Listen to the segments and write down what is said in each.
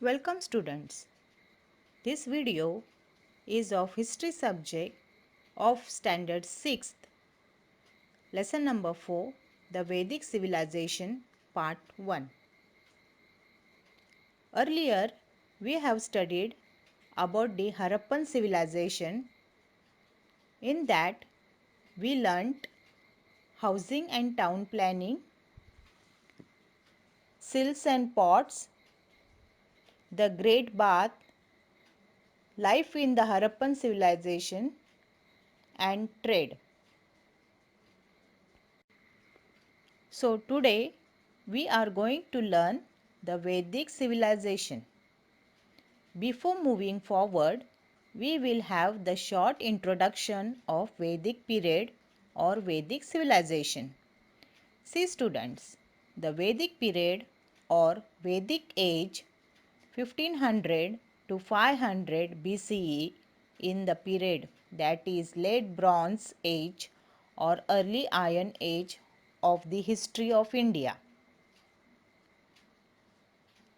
Welcome students. This video is of history subject of standard 6th, lesson number 4, the Vedic civilization part 1. Earlier we have studied about the Harappan civilization. In that we learnt housing and town planning, sills and pots, the great bath, life in the Harappan civilization and trade. So today we are going to learn the Vedic civilization. Before moving forward, we will have the short introduction of Vedic period or Vedic civilization. See students, the Vedic period or Vedic age 1500 to 500 BCE in the period that is late Bronze Age or early Iron Age of the history of India.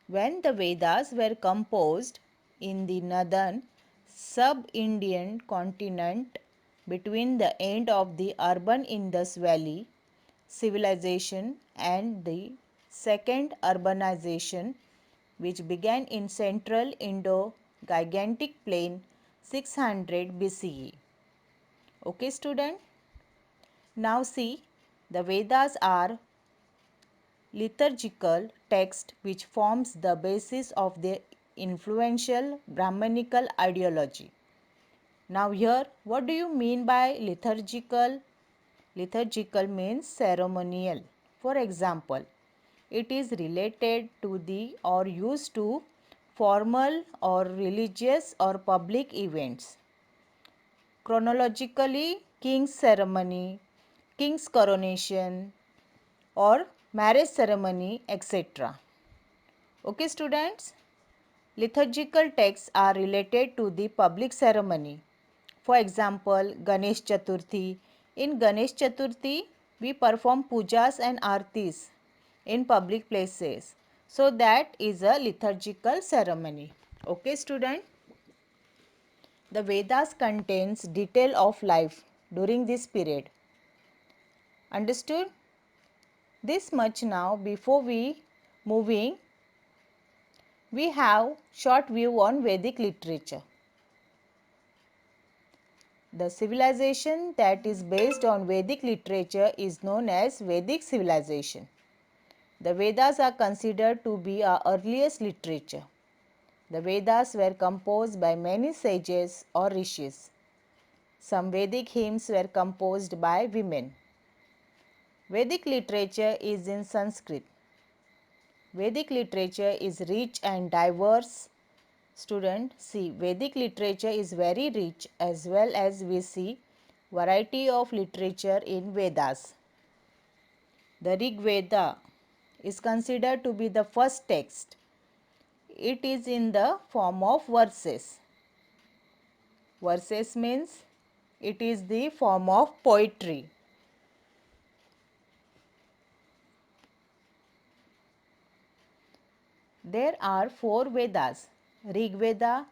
When the Vedas were composed in the northern sub-Indian continent between the end of the urban Indus Valley civilization and the second urbanization which began in central Indo-Gigantic plain 600 BCE. Okay student? Now see, the Vedas are liturgical text which forms the basis of the influential Brahmanical ideology. Now here, what do you mean by liturgical? Liturgical means ceremonial. For example, it is related to the or used to formal or religious or public events. Chronologically, king's ceremony, king's coronation, or marriage ceremony, etc. Okay students, liturgical texts are related to the public ceremony. For example, Ganesh Chaturthi. In Ganesh Chaturthi, we perform pujas and artis in public places. So that is a liturgical ceremony. Okay student, the Vedas contains detail of life during this period. Understood? This much now. Before we moving, we have short view on Vedic literature. The civilization that is based on Vedic literature is known as Vedic civilization. The Vedas are considered to be our earliest literature. The Vedas were composed by many sages or rishis. Some Vedic hymns were composed by women. Vedic literature is in Sanskrit. Vedic literature is rich and diverse. Student, see, Vedic literature is very rich as well as we see variety of literature in Vedas. The Rig Veda is considered to be the first text. It is in the form of verses. Verses means it is the form of poetry. There are 4 Vedas: Rig Veda,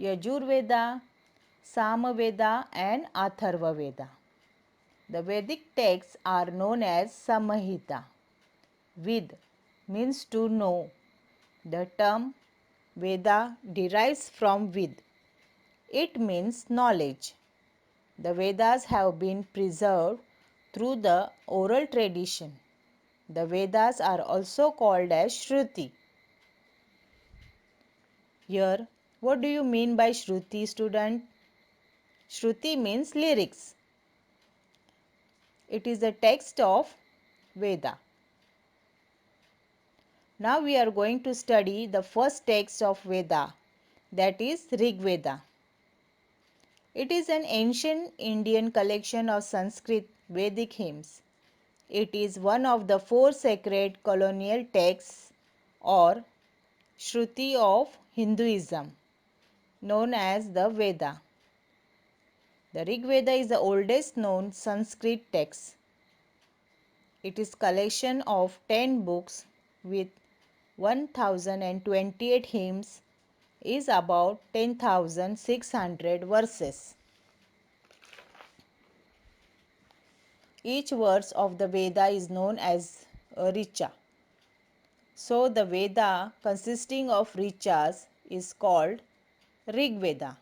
Yajur Veda, Sama Veda and Atharva Veda. The Vedic texts are known as Samahita. Ved means to know. The term Veda derives from Ved. It means knowledge. The Vedas have been preserved through the oral tradition. The Vedas are also called as Shruti. Here, what do you mean by Shruti, student? Shruti means lyrics. It is a text of Veda. Now we are going to study the first text of Veda, that is Rig Veda. It is an ancient Indian collection of Sanskrit Vedic hymns. It is one of the 4 sacred colonial texts or Shruti of Hinduism, known as the Veda. The Rig Veda is the oldest known Sanskrit text. It is collection of 10 books with 1028 hymns is about 10,600 verses. Each verse of the Veda is known as a Richa. So the Veda consisting of Richas is called Rig Veda.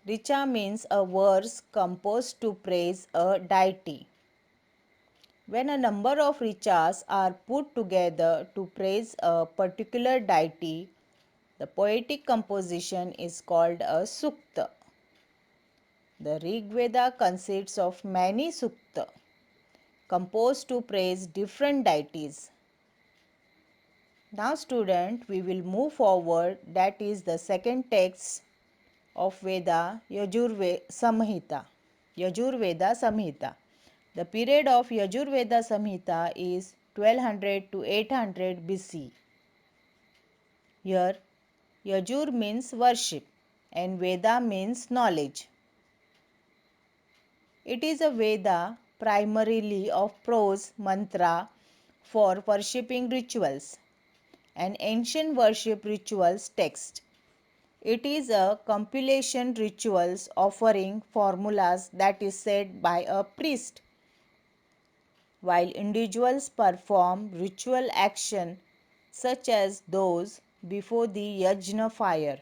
Richa means a verse composed to praise a deity. When a number of Richas are put together to praise a particular deity, the poetic composition is called a Sukta. The Rig Veda consists of many Sukta composed to praise different deities. Now student, we will move forward, that is the second text of Veda, Yajurveda Samhita. The period of Yajurveda Samhita is 1200 to 800 BC. Here, Yajur means worship and Veda means knowledge. It is a Veda primarily of prose mantra for worshipping rituals, an ancient worship rituals text. It is a compilation rituals offering formulas that is said by a priest, while individuals perform ritual action such as those before the Yajna fire.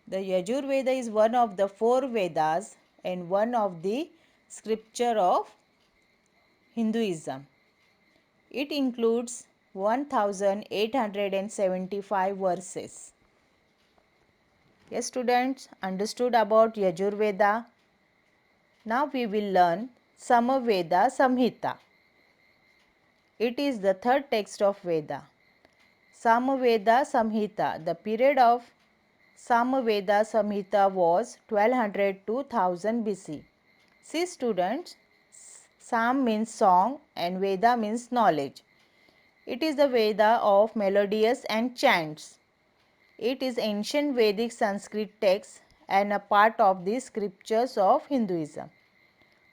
The Yajurveda is one of the four Vedas and one of the scripture of Hinduism. It includes 1875 verses. Yes, students, understood about Yajurveda. Now we will learn Samaveda Samhita. It is the third text of Veda. Samaveda Samhita. The period of Samaveda Samhita was 1200 to 1000 BC. See students, Sam means song and Veda means knowledge. It is the Veda of melodious and chants. It is ancient Vedic Sanskrit text and a part of the scriptures of Hinduism.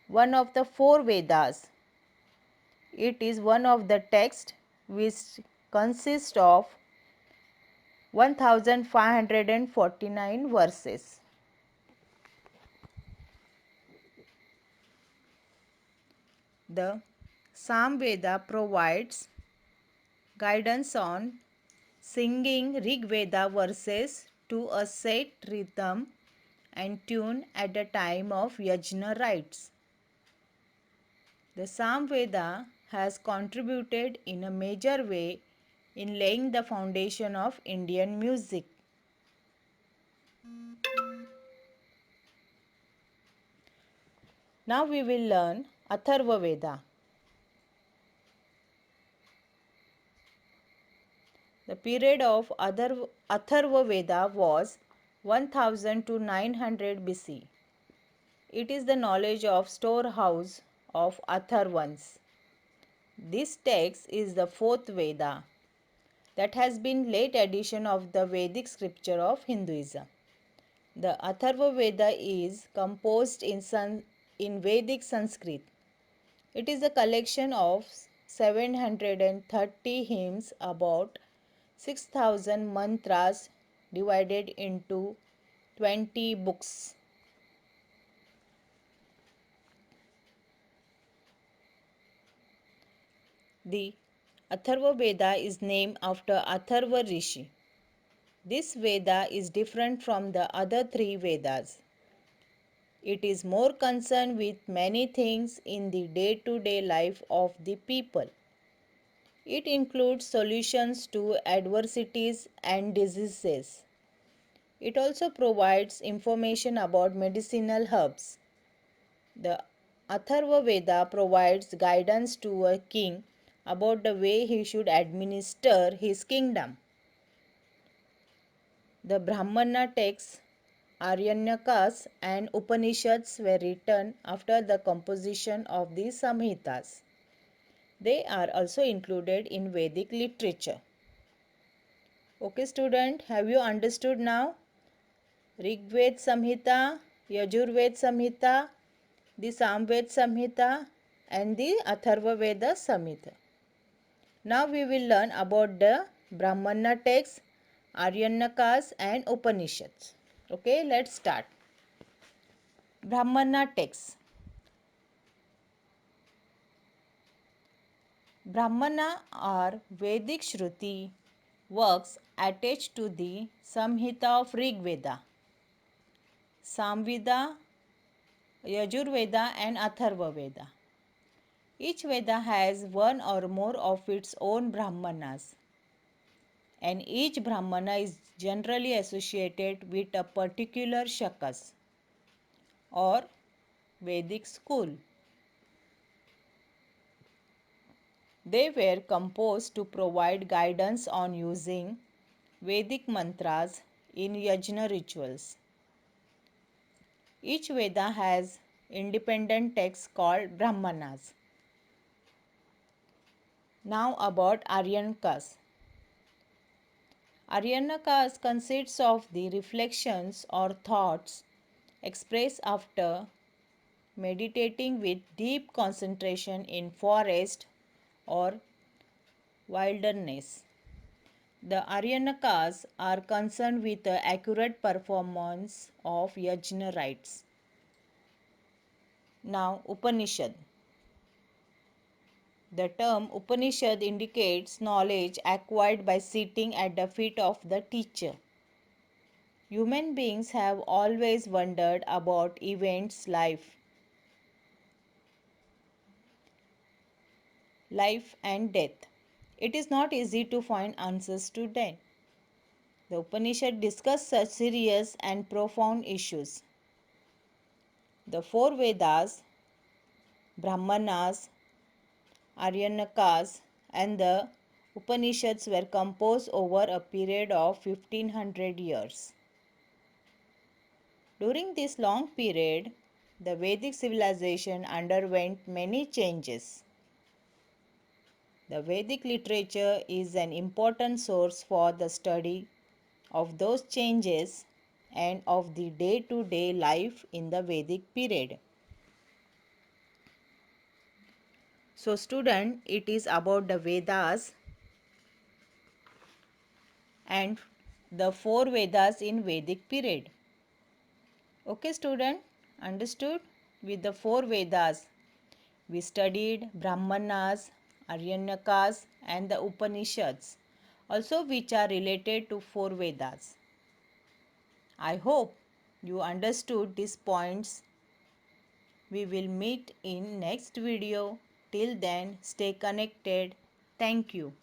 One of the four Vedas. It is one of the texts which consists of 1549 verses. The Samveda provides guidance on singing Rig Veda verses to a set rhythm and tune at the time of Yajna rites. The Samveda has contributed in a major way in laying the foundation of Indian music. Now we will learn Atharva Veda. The period of Atharva Veda was 1000 to 900 BC. It is the knowledge of storehouse of Atharvans. This text is the fourth Veda that has been late addition of the Vedic scripture of Hinduism. The Atharva Veda is composed in Vedic Sanskrit. It is a collection of 730 hymns, about 6,000 mantras divided into 20 books. The Atharva Veda is named after Atharva Rishi. This Veda is different from the other three Vedas. It is more concerned with many things in the day-to-day life of the people. It includes solutions to adversities and diseases. It also provides information about medicinal herbs. The Atharva Veda provides guidance to a king about the way he should administer his kingdom. The Brahmana texts, Aranyakas and Upanishads were written after the composition of the Samhitas. They are also included in Vedic literature. Okay student, have you understood now? Rigved Samhita, Yajurved Samhita, the Samved Samhita and the Atharva Veda Samhita. Now we will learn about the Brahmana texts, Aryanyakas and Upanishads. Okay, let's start. Brahmana texts. Brahmana are Vedic Shruti works attached to the Samhita of Rig Veda, Samveda, Yajurveda and Atharva Veda. Each Veda has one or more of its own Brahmanas, and each Brahmana is generally associated with a particular Shakas or Vedic school. They were composed to provide guidance on using Vedic mantras in yajna rituals. Each Veda has independent texts called Brahmanas. Now about Aryanyakas. Aryanyakas consists of the reflections or thoughts expressed after meditating with deep concentration in forest or wilderness. The Aryanyakas are concerned with the accurate performance of yajna rites. Now Upanishad. The term Upanishad indicates knowledge acquired by sitting at the feet of the teacher. Human beings have always wondered about events, life and death. It is not easy to find answers to them. The Upanishad discuss such serious and profound issues. The four Vedas, Brahmanas, Aryanyakas, and the Upanishads were composed over a period of 1500 years. During this long period, the Vedic civilization underwent many changes. The Vedic literature is an important source for the study of those changes and of the day-to-day life in the Vedic period. So student, it is about the Vedas and the four Vedas in Vedic period. Okay student, understood? With the four Vedas, we studied Brahmanas, Aryanyakas and the Upanishads, also which are related to four Vedas. I hope you understood these points. We will meet in next video. Till then, stay connected. Thank you.